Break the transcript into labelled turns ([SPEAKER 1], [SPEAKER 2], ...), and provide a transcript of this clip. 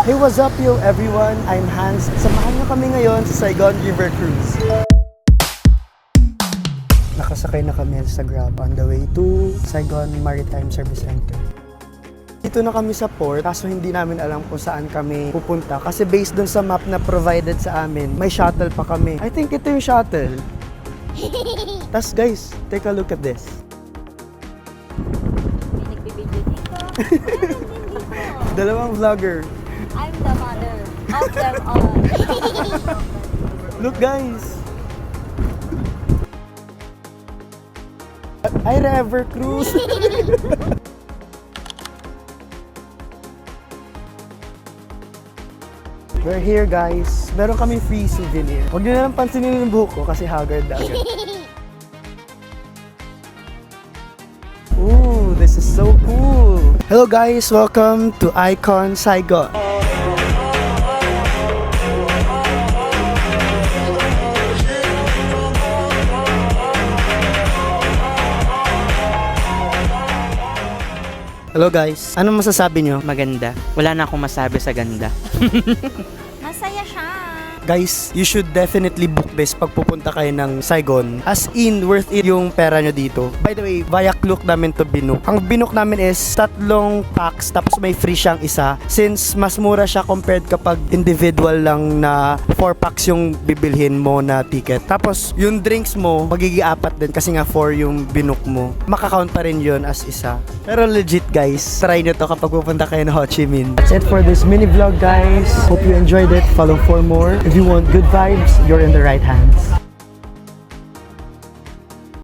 [SPEAKER 1] Hey, what's up yo everyone? I'm Hans. Samahan niyo kami ngayon sa Saigon River Cruise. Nakasakay na kami sa Grab on the way to Saigon Maritime Service Center. Dito na kami sa port, kaso hindi namin alam kung saan kami pupunta. Kasi based dun sa map na provided sa amin, may shuttle pa kami. I think ito yung shuttle. Tas guys, take a look at this.
[SPEAKER 2] May nagbibideo dito.
[SPEAKER 1] Dalawang vlogger.
[SPEAKER 2] I'm the mother of them all.
[SPEAKER 1] Look guys! Hi River Cruise! We're here guys. Meron kaming free souvenir. Huwag nyo na lang pansinin yung buhok ko kasi haggard na agad. Ooh, this is so cool! Hello guys! Welcome to Icon Saigon. Hello guys, ano masasabi nyo?
[SPEAKER 3] Maganda. Wala na akong masabi sa ganda.
[SPEAKER 2] Masaya siya.
[SPEAKER 1] Guys, you should definitely book this pag pupunta kayo ng Saigon. As in, worth it yung pera nyo dito. By the way, via Klook namin to binook. Ang binook namin is 3 packs tapos may free siyang isa. Since mas mura siya compared kapag individual lang na 4 packs yung bibilhin mo na ticket. Tapos, yung drinks mo, magiging 4 din kasi nga 4 yung binook mo. Makakount pa rin yun as isa. Pero legit guys, try nyo to kapag pupunta kayo ng Ho Chi Minh. That's it for this mini vlog guys. Hope you enjoyed it. Follow for more. If you want good vibes, you're in the right hands.